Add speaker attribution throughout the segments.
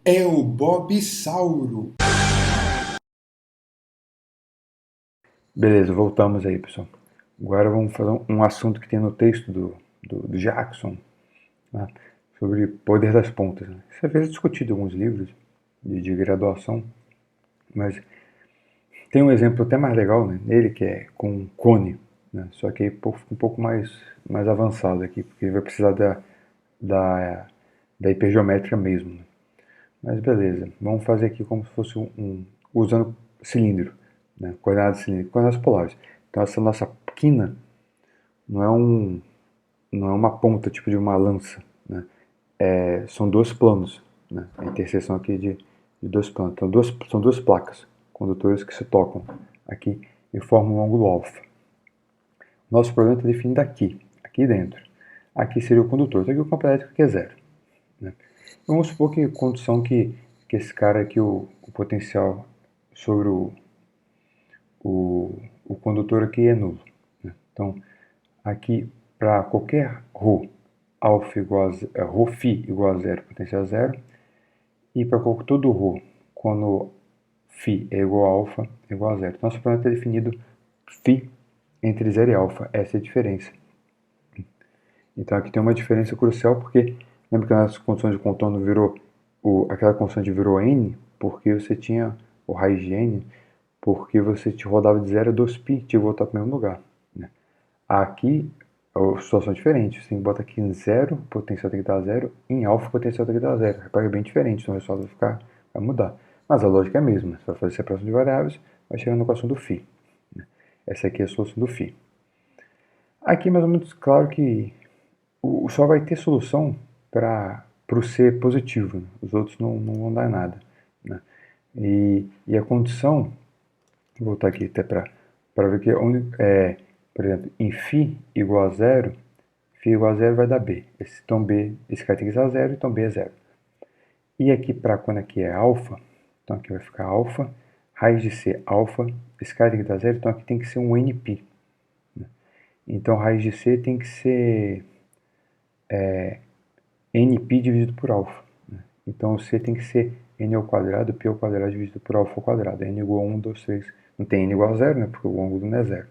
Speaker 1: É o Bobsauro.
Speaker 2: Beleza, voltamos aí, pessoal. Agora vamos fazer um assunto que tem no texto do Jackson, né, sobre poder das pontas. Né? Isso é vezes discutido em alguns livros de graduação, mas tem um exemplo até mais legal, né, nele, que é com cone, né, só que aí um pouco mais avançado aqui, porque vai precisar da, da hipergeométrica mesmo. Né? Mas beleza, vamos fazer aqui como se fosse usando cilindro, né, coordenadas polares. Então essa nossa quina não é não é uma ponta tipo de uma lança, né? São dois planos, né? A interseção aqui de dois planos. Então são duas placas condutores que se tocam aqui e formam um ângulo alfa. Nosso problema está definido aqui dentro. Aqui seria o condutor, então aqui o campo elétrico aqui é zero. Né? Vamos supor que condição que esse cara aqui, o potencial sobre o condutor aqui é nulo. Né? Então, aqui, para qualquer ρ, alfa igual a, ρφ igual a zero, potencial zero, e para todo ρ, quando φ é igual a alfa, é igual a zero. Então, nosso problema está definido φ entre zero e alfa, essa é a diferença. Então, aqui tem uma diferença crucial, porque lembra que nas condições de contorno virou, aquela constante virou n, porque você tinha o raiz de n, porque você te rodava de 0 a 2π, tinha que voltar para o mesmo lugar. Né? Aqui, a situação é diferente. Você tem que botar aqui em zero, o potencial tem que dar zero, em alfa, o potencial tem que dar zero. Repara, é bem diferente, então o resultado vai mudar. Mas a lógica é a mesma. Você vai fazer separação de variáveis, vai chegar na equação do φ. Né? Essa aqui é a solução do φ. Aqui, mais ou menos, claro que só vai ter solução para o C positivo. Né? Os outros não vão dar nada. Né? E a condição, vou voltar aqui até para ver que onde, por exemplo, em φ igual a zero, φ igual a zero vai dar B. Então B, esse cara tem que dar zero, então B é zero. E aqui para quando aqui é alfa, então aqui vai ficar alfa, raiz de C alfa, esse cara tem que dar zero, então aqui tem que ser um NP. Né? Então raiz de C tem que ser NP dividido por alfa. Né? Então o C tem que ser N ao quadrado, P ao quadrado dividido por alfa ao quadrado. N igual a 1, 2, 3. Não tem N igual a zero, né? Porque o ângulo não é zero.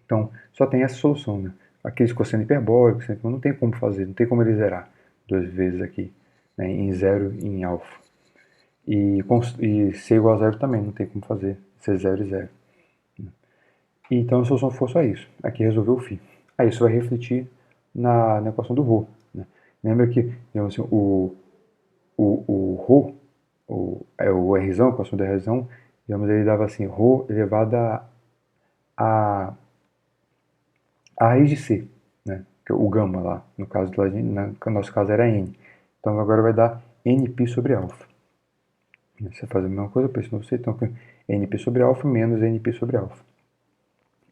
Speaker 2: Então, só tem essa solução, né? Aqueles cosseno hiperbólicos, não tem como fazer, não tem como ele zerar duas vezes aqui, né? Em zero e em alfa. E C igual a zero também, não tem como fazer, ser zero e zero. E então a solução for só isso, aqui resolveu o φ. Aí isso vai refletir na equação do ρ. Né? Lembra que digamos assim, o ρ, o Rzão, a equação do Rzão, digamos, ele dava assim, ρ elevado a a raiz de C, né? O gama lá, no caso do no nosso caso era N. Então agora vai dar NP sobre alfa. Você faz a mesma coisa, para isso não sei, então NP sobre alfa menos NP sobre alfa.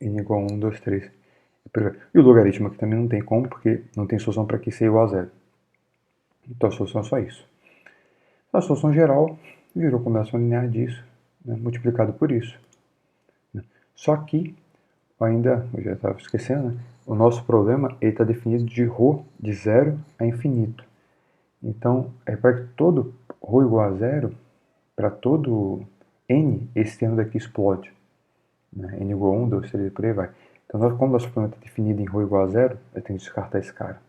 Speaker 2: N igual a 1, 2, 3. E o logaritmo aqui também não tem como, porque não tem solução para que C igual a zero. Então a solução é só isso. A solução geral virou combinação linear disso, né, multiplicado por isso. Só que ainda, eu já estava esquecendo, né? O nosso problema está definido de ρ de zero a infinito. Então, para que todo ρ igual a zero, para todo n, esse termo daqui explode. Né? N igual a 1, 2, 3, por aí vai. Então, como nosso problema está definido em ρ igual a zero, eu tenho que descartar esse cara.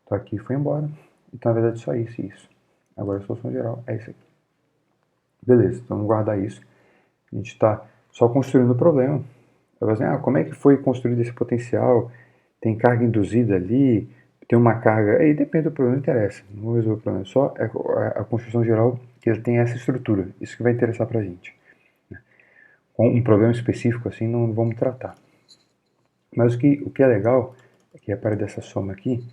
Speaker 2: Então, aqui foi embora. Então, na verdade, só isso e isso. Agora, a solução geral é isso aqui. Beleza, então vamos guardar isso. A gente está só construindo o problema. Eu assim, como é que foi construído esse potencial? Tem carga induzida ali? Tem uma carga... Aí depende do problema, não interessa. Não vou resolver o problema. Só a construção geral que ele tem essa estrutura. Isso que vai interessar pra gente. Com um problema específico assim, não vamos tratar. Mas o que é legal é que a parte dessa soma aqui,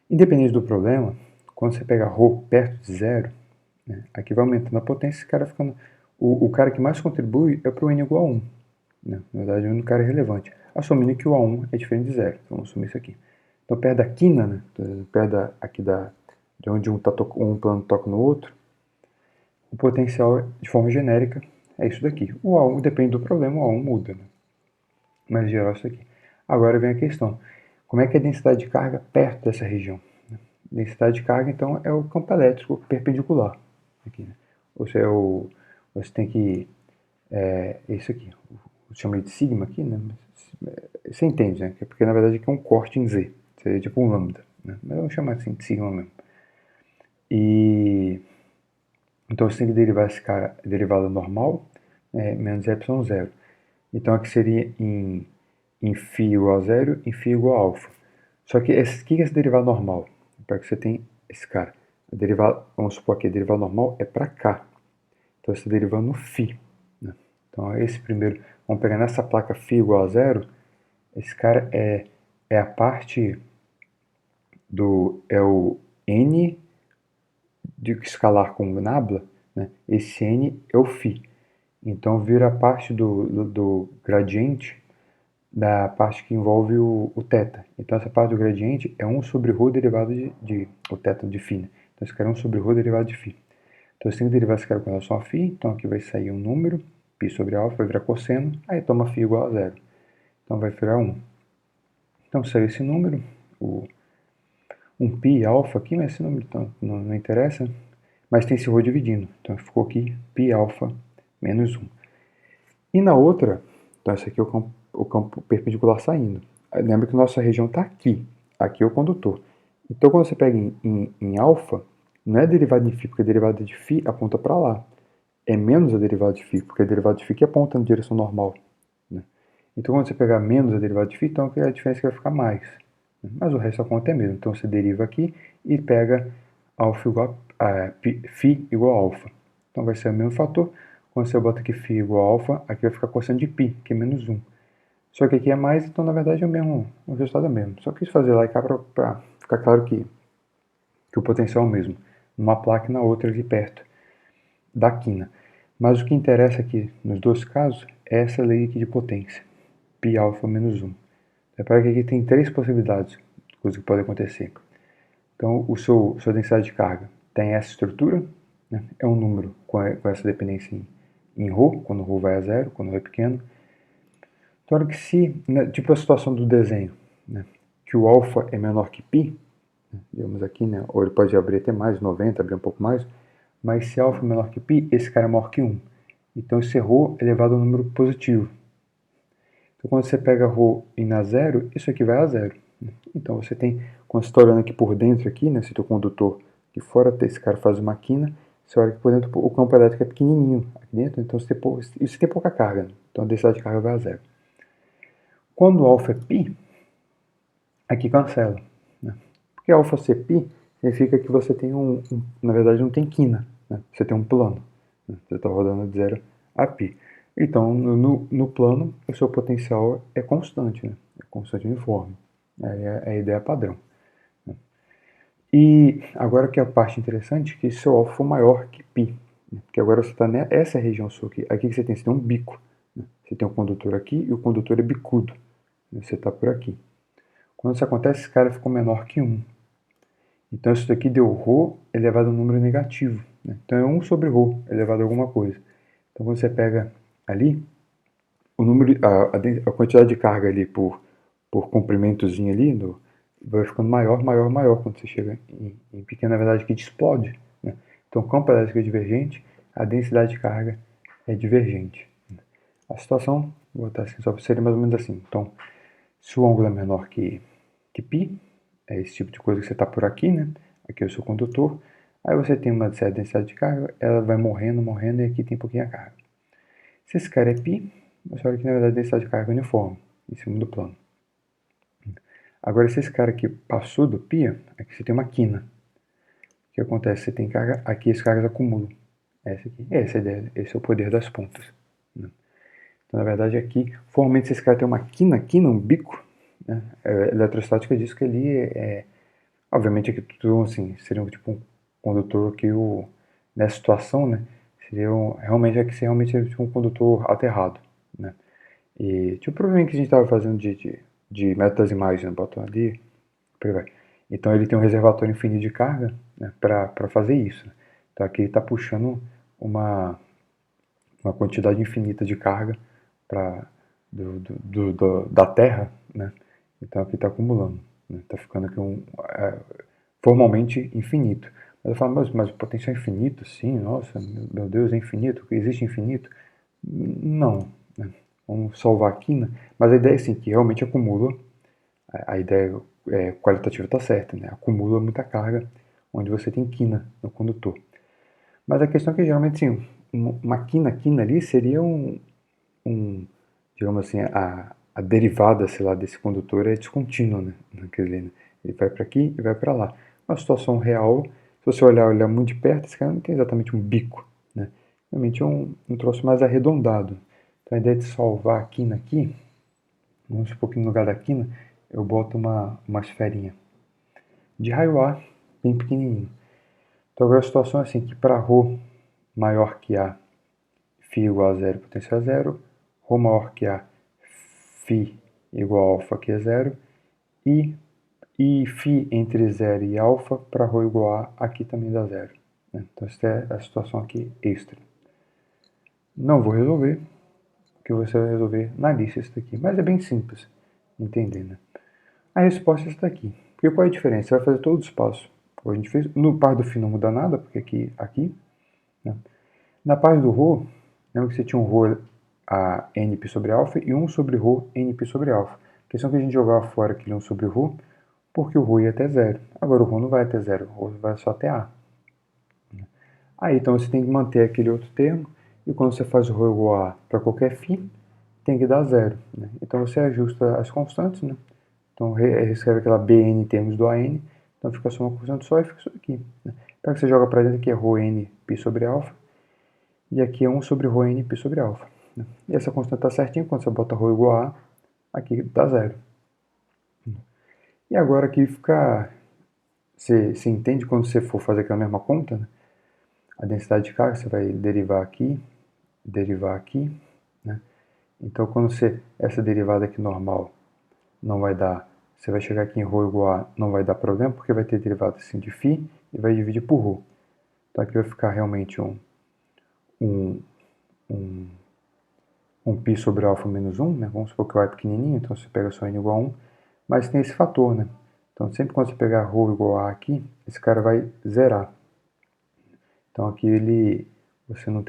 Speaker 2: independente do problema, quando você pega ρ perto de zero, né, aqui vai aumentando a potência, esse cara ficando... O cara que mais contribui é para o n igual a 1. Né? Na verdade, o único cara é relevante. Assumindo que o A1 é diferente de zero. Então, vamos assumir isso aqui. Então, perto da quina, né? Perto aqui de onde um plano toca no outro, o potencial, de forma genérica, é isso daqui. O A1, depende do problema, o A1 muda. Né? Mas, em geral, é isso aqui. Agora vem a questão. Como é que é a densidade de carga perto dessa região? densidade de carga, então, é o campo elétrico perpendicular. Aqui, né? Ou seja, você tem que... isso aqui, eu chamei de sigma aqui, né? Você entende, né? Porque, na verdade, aqui é um corte em Z. Seria tipo um lambda, né? Mas vamos chamar assim de sigma mesmo. E... Então, você tem que derivar esse cara, derivada normal, menos epsilon zero. Então, aqui seria em φ igual a zero, em φ igual a alfa. Só que o que é esse derivado normal? Para que você tem esse cara. A derivada, vamos supor que a derivada normal é para cá. Então, você está derivando no φ. Né? Então, esse primeiro, vamos pegar nessa placa φ igual a zero, esse cara é a parte é o n de escalar com nabla, né? Esse n é o φ. Então, vira a parte do gradiente da parte que envolve o θ. Então, essa parte do gradiente é 1 sobre ρ derivado o θ de φ. Né? Então, esse cara é 1 sobre ρ derivado de φ. Então, você tem que derivar esse cara com relação a φ. Então, aqui vai sair um número, π sobre alfa, vai virar cosseno. Aí, toma φ igual a zero. Então, vai virar 1. Então, saiu esse número, um π alfa aqui, mas esse número então, não interessa. Mas tem esse ρ dividindo. Então, ficou aqui π alfa menos 1. E na outra, então esse aqui é o campo perpendicular saindo. Lembra que nossa região está aqui. Aqui é o condutor. Então, quando você pega em alfa, não é derivada de φ, porque a derivada de φ aponta para lá. É menos a derivada de φ, porque a derivada de φ que aponta na direção normal. Né? Então, quando você pegar menos a derivada de φ, então a diferença vai ficar mais. Mas o resto a conta é mesmo. Então, você deriva aqui e pega alfa igual φ igual a alfa. Então, vai ser o mesmo fator. Quando você bota aqui φ igual a alfa, aqui vai ficar cosseno de π, que é menos 1. Só que aqui é mais, então na verdade é o resultado é o mesmo. Só quis fazer lá e cá para ficar claro que o potencial é o mesmo. Numa placa e na outra aqui perto da quina. Mas o que interessa aqui nos dois casos é essa lei aqui de potência. π alfa menos 1. Repara que aqui tem três possibilidades de coisas que podem acontecer. Então, sua densidade de carga tem essa estrutura, né? É um número com essa dependência em ρ, quando ρ vai a zero, quando ρ é pequeno. Então, que se, né, tipo a situação do desenho, né, que o alfa é menor que π, né, digamos aqui, né, ou ele pode abrir até mais, 90, abrir um pouco mais, mas se alfa é menor que π, esse cara é maior que 1. Então, esse ρ é elevado ao número positivo. Então, quando você pega ρ indo a zero, isso aqui vai a zero. Né? Então, você tem, quando você está olhando aqui por dentro, aqui, né, se teu condutor aqui fora, esse cara faz uma quina, você olha que por dentro o campo elétrico é pequenininho aqui dentro, então você tem pouca carga. Né? Então, a densidade de carga vai a zero. Quando alfa é π, aqui cancela. Né? Porque alfa ser π significa que você tem na verdade não tem quina, né? Você tem um plano. Né? Você está rodando de 0 a π. Então, no plano, o seu potencial é constante, né? É constante uniforme. É a ideia padrão. Né? E agora que a parte interessante, que seu alfa for maior que π. Né? Porque agora você está nessa região sua aqui. Aqui que você tem um bico. Né? Você tem um condutor aqui e o condutor é bicudo. Você está por aqui. Quando isso acontece, esse cara ficou menor que 1. Então, isso daqui deu ρ elevado a um número negativo. Né? Então, é 1 sobre ρ elevado a alguma coisa. Então, quando você pega ali, o número, a quantidade de carga ali por comprimentozinho ali, vai ficando maior, maior, maior quando você chega em pequena, na verdade, que explode. Né? Então, o campo elétrico é divergente, a densidade de carga é divergente. A situação, vou botar assim, só seria mais ou menos assim. Então, se o ângulo é menor que π, é esse tipo de coisa que você está por aqui, né? Aqui é o seu condutor. Aí você tem uma certa densidade de carga, ela vai morrendo, morrendo, e aqui tem pouquinha carga. Se esse cara é π, você olha que na verdade a densidade de carga é uniforme, em cima do plano. Agora, se esse cara aqui passou do π, aqui você tem uma quina. O que acontece? Você tem carga, aqui as cargas acumulam. Essa é a ideia, esse é o poder das pontas. Né? Então, na verdade, aqui, formalmente, se esse cara tem uma quina, um bico, né? A eletrostática diz que ali obviamente, aqui tudo assim, seria tipo um condutor que nessa situação, né? Seria realmente aqui realmente seria tipo um condutor aterrado, né? E tipo o problema que a gente estava fazendo de método das imagens, né? Botão ali, por aí vai. Então ele tem um reservatório infinito de carga, né? Para fazer isso. Né? Então aqui ele está puxando uma quantidade infinita de carga da Terra, né? Então aqui está acumulando, né? Tá ficando aqui formalmente infinito. Mas eu falo, mas o potencial é infinito? Sim, nossa, meu Deus, é infinito? Existe infinito? Não, né? Vamos salvar a quina, mas a ideia é assim, que realmente acumula, a ideia qualitativa está certa, né? Acumula muita carga onde você tem quina no condutor. Mas a questão é que geralmente sim, uma quina ali seria digamos assim, a derivada, sei lá, desse condutor é descontínua, né? Quer dizer, né? Ele vai para aqui e vai para lá. Uma situação real, se você olhar muito de perto, esse cara não tem exatamente um bico, né? Realmente é um troço mais arredondado. Então a ideia de salvar a quina aqui, vamos supor que no lugar da quina eu boto uma esferinha de raio A bem pequenininho. Então agora a situação é assim, que para ρ maior que A, φ igual a zero, potência a zero, ρ maior que A, φ igual a alfa, que é zero, e φ entre 0 e alfa para ρ igual a, aqui também dá zero. Né? Então essa é a situação aqui extra. Não vou resolver, porque você vai resolver na lista isso daqui, mas é bem simples entender, né? A resposta está aqui. Porque qual é a diferença? Você vai fazer todo o espaço. Como a gente fez. No par do φ não muda nada, porque aqui, né? Na parte do ρ, lembra que você tinha um ρ a nπ sobre alfa e 1 sobre ρ nπ sobre alfa. A questão é que a gente jogava fora aquele 1 sobre ρ, porque o ρ ia até zero. Agora o ρ não vai até zero, o ρ vai só até A. Aí então você tem que manter aquele outro termo, e quando você faz o ρ igual a para qualquer φ, tem que dar zero. Né? Então você ajusta as constantes, né? Então reescreve aquela bn em termos do an, então fica só uma constante só e fica isso aqui. Né? Então você joga para dentro aqui é ρ n π sobre alfa, e aqui é 1 sobre ρ n π sobre alfa. Né? E essa constante está certinho, quando você bota ρ igual a, aqui dá zero. E agora aqui fica, você entende quando você for fazer aquela mesma conta, né? A densidade de carga, você vai derivar aqui, né? Então quando essa derivada aqui normal não vai dar, você vai chegar aqui em ρ igual a, não vai dar problema, porque vai ter derivada assim de φ e vai dividir por ρ. Então aqui vai ficar realmente um π sobre alfa menos 1, né? Vamos supor que o A é pequenininho, então você pega só n igual a 1, mas tem esse fator, né? Então sempre quando você pegar ρ igual a aqui, esse cara vai zerar. Então aqui você não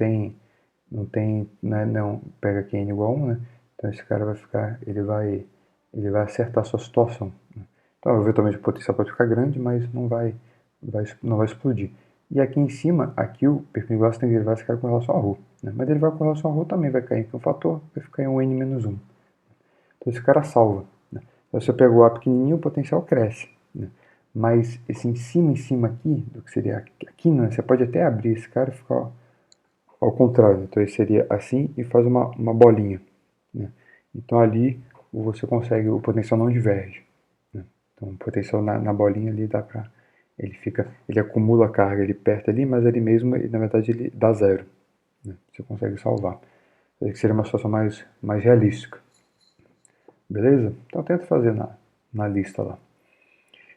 Speaker 2: pega aqui n igual a 1, né? Então esse cara vai ficar, ele vai acertar a sua situação. Né? Então eventualmente o potencial pode ficar grande, mas não vai explodir. E aqui em cima, aqui o perpendicular você tem que derivar esse cara com relação a ρ. Né? Mas derivar com relação a ρ também vai cair aqui um fator, vai ficar em um n menos 1. Então esse cara salva. Né? Então, se você pega o A pequenininho, o potencial cresce. Né? Mas esse em cima aqui, do que seria aqui, né? Você pode até abrir esse cara e ficar ao contrário. Então ele seria assim e faz uma bolinha. Né? Então ali você consegue, o potencial não diverge. Né? Então o potencial na bolinha ali dá pra, ele acumula carga, ele aperta ali, mas ali mesmo, na verdade, ele dá zero. Né? Você consegue salvar. Isso seria uma situação mais realística. Beleza? Então tenta fazer na lista lá.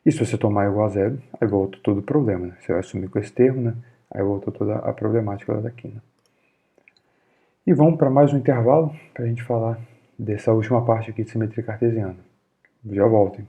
Speaker 2: E se você tomar igual a zero, aí volta todo o problema, né? Você vai assumir com esse termo, né? Aí volta toda a problemática lá da quina. E vamos para mais um intervalo para a gente falar dessa última parte aqui de simetria cartesiana. Já volto, hein?